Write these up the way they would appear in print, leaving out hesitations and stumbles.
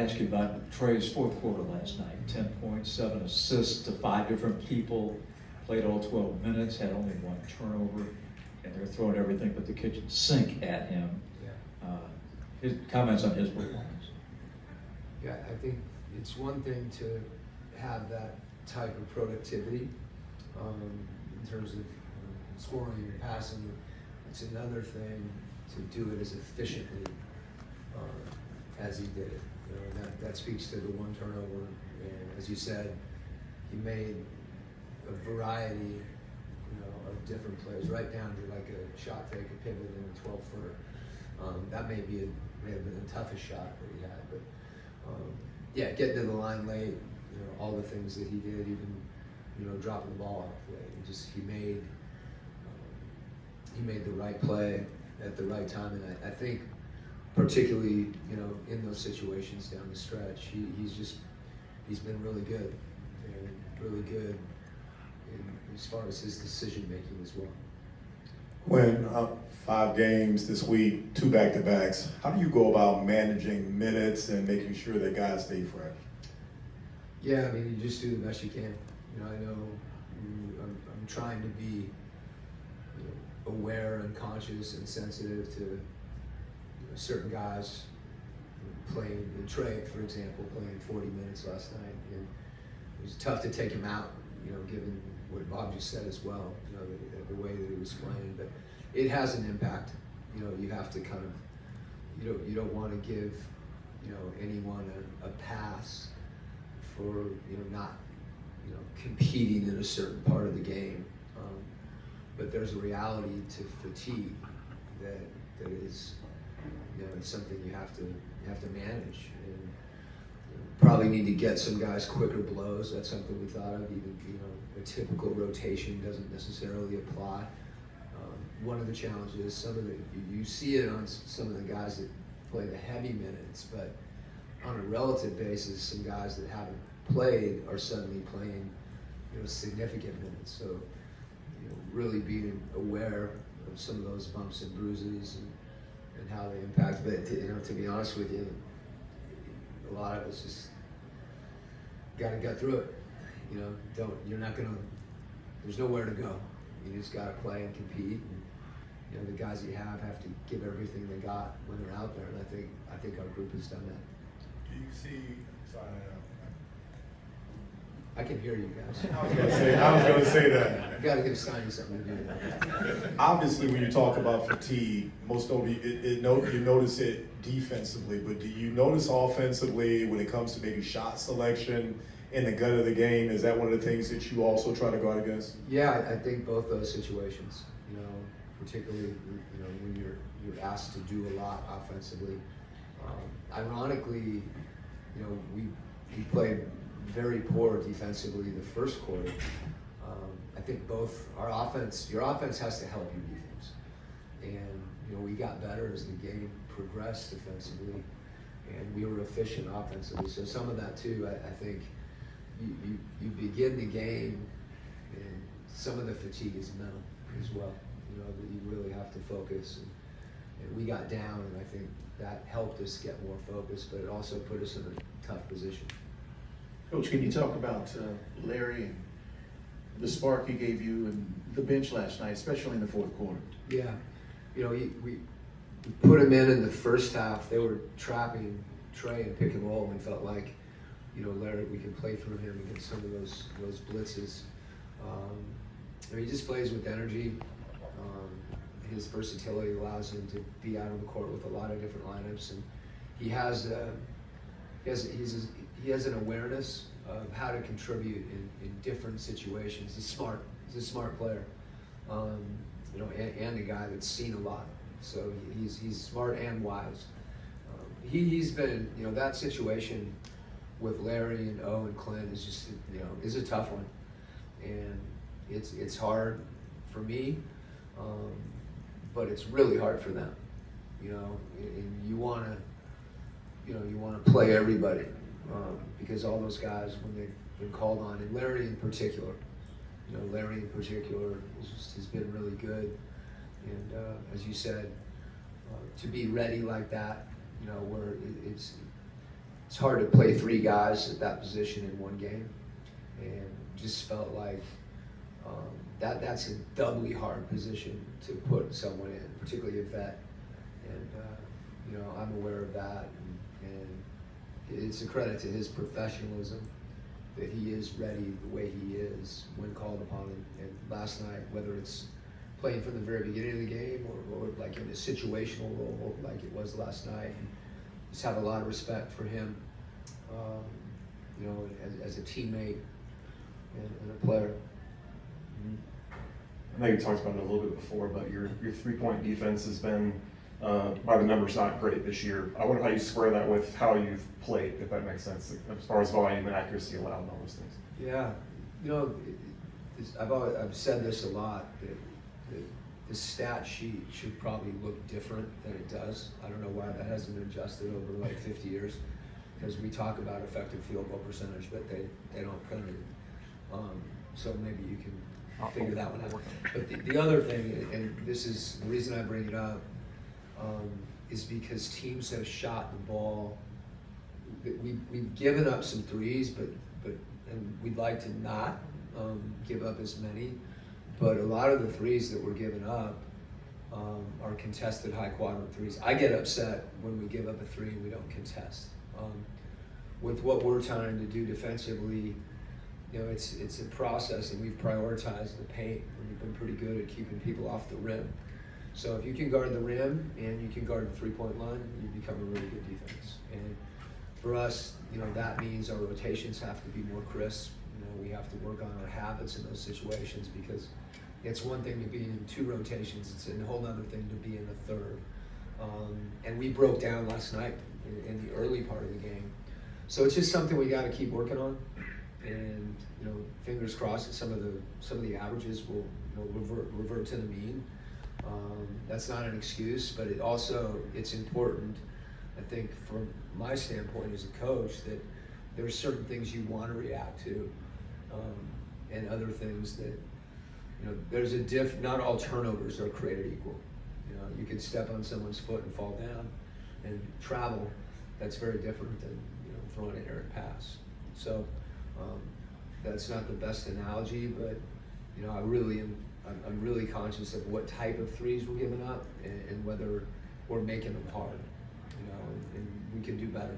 Ask you about Trey's fourth quarter last night. 10 points, 7 assists to 5 different people, played all 12 minutes, had only 1 turnover, and they're throwing everything but the kitchen sink at him. Yeah. His comments on his performance. Yeah, I think it's one thing to have that type of productivity in terms of scoring and passing. It's another thing to do it as efficiently as he did it. You know, and that speaks to the 1 turnover. And as you said, he made a variety, of different plays, right down to like a shot fake, a pivot, and a 12-footer. That may have been the toughest shot that he had, but yeah, getting to the line late, all the things that he did, even dropping the ball off late. He made the right play at the right time, and I think particularly in those situations down the stretch, he's been really good, and really good as far as his decision making as well. When 5 games this week, 2 back-to-backs, how do you go about managing minutes and making sure that guys stay fresh? Yeah, I mean, you just do the best you can. I know I'm trying to be aware and conscious and sensitive to certain guys playing. Trey, for example, playing 40 minutes last night, and it was tough to take him out, given what Bob just said as well, the way that he was playing. But it has an impact. You have to kind of, you don't want to give, anyone a pass for, not, competing in a certain part of the game. But there's a reality to fatigue that is, it's something you have to manage. And probably need to get some guys quicker blows. That's something we thought of. Even a typical rotation doesn't necessarily apply. One of the challenges, you see it on some of the guys that play the heavy minutes, but on a relative basis, some guys that haven't played are suddenly playing significant minutes. So really being aware of some of those bumps and bruises and how they impact. But to be honest with you, a lot of us just got to get through it. There's nowhere to go. You just got to play and compete. And, the guys that you have to give everything they got when they're out there. And I think our group has done that. Do you see? Sorry, I can hear you guys. I was going to say that. You got to give Steiny something to do. Obviously, when you talk about fatigue, most notably, you notice it defensively, but do you notice offensively when it comes to maybe shot selection in the gut of the game? Is that one of the things that you also try to guard against? Yeah, I think both those situations, particularly, when you're asked to do a lot offensively. Ironically, we played very poor defensively the first quarter. I think your offense has to help your defense. And, we got better as the game progressed defensively, and we were efficient offensively. So some of that too, I think you begin the game, and some of the fatigue is mental as well. That you really have to focus. And we got down, and I think that helped us get more focused, but it also put us in a tough position. Coach, can you talk about Larry and the spark he gave you and the bench last night, especially in the fourth quarter? Yeah, we put him in the first half. They were trapping Trey and pick and roll, and we felt like, Larry, we can play through him against some of those blitzes. He just plays with energy. His versatility allows him to be out on the court with a lot of different lineups, and he has an awareness of how to contribute in different situations. He's smart. He's a smart player, and a guy that's seen a lot. So he's smart and wise. He's been, that situation with Larry and O and Clint is just, is a tough one, and it's hard for me, but it's really hard for them. And you want to play everybody. Because all those guys, when they've been called on, and Larry in particular, has been really good. And as you said, to be ready like that, where it's hard to play three guys at that position in one game, and just felt like that's a doubly hard position to put someone in, particularly a vet. And you know, I'm aware of that, and it's a credit to his professionalism that he is ready the way he is when called upon. And last night, whether it's playing from the very beginning of the game or like in a situational role like it was last night, just have a lot of respect for him, you know, as a teammate and a player. I know you talked about it a little bit before, but your 3-point defense has been, by the numbers, not great this year. I wonder how you square that with how you've played, if that makes sense, as far as volume and accuracy allowed and all those things. Yeah, you know, I've said this a lot, that the stat sheet should probably look different than it does. I don't know why that hasn't been adjusted over like 50 years, because we talk about effective field goal percentage, but they don't print it. So maybe you can figure that one out. But the other thing, and this is the reason I bring it up, is because teams have shot the ball. We've given up some threes, but and we'd like to not give up as many. But a lot of the threes that we're giving up are contested high quadrant threes. I get upset when we give up a three and we don't contest. With what we're trying to do defensively, you know, it's a process, and we've prioritized the paint, and we've been pretty good at keeping people off the rim. So if you can guard the rim and you can guard the 3-point line, you become a really good defense. And for us, you know, that means our rotations have to be more crisp. You know, we have to work on our habits in those situations, because it's one thing to be in 2 rotations, it's a whole other thing to be in a third. And we broke down last night in the early part of the game. So it's just something we got to keep working on. And you know, fingers crossed that some of the averages will, you know, revert to the mean. That's not an excuse, but it's important, I think, from my standpoint as a coach, that there's certain things you want to react to, and other things that, you know, there's not all turnovers are created equal. You know, you can step on someone's foot and fall down and travel. That's very different than, you know, throwing an errant pass. So that's not the best analogy, but you know, I'm really conscious of what type of threes we're giving up, and whether we're making them hard. You know, and we can do better.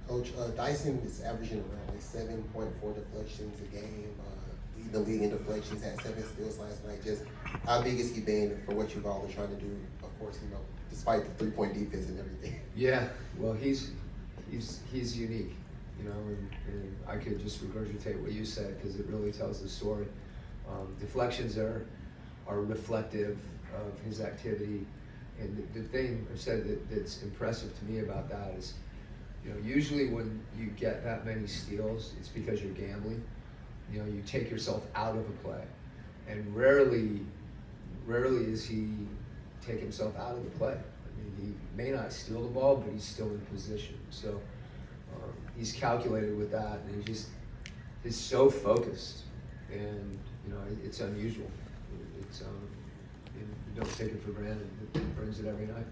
Coach, Dyson is averaging around like 7.4 deflections a game. Leading the league in deflections, had 7 steals last night. Just how big is he been for what you've all been trying to do? Of course, you know, despite the 3-point defense and everything. Yeah, well, he's unique. You know, and I could just regurgitate what you said, because it really tells the story. Deflections are reflective of his activity, and the thing I've said that's impressive to me about that is, you know, usually when you get that many steals, it's because you're gambling. You know, you take yourself out of a play, and rarely does he take himself out of the play. I mean, he may not steal the ball, but he's still in position. So he's calculated with that, and he's so focused, and you know, it's unusual. It's you don't take it for granted. He brings it every night.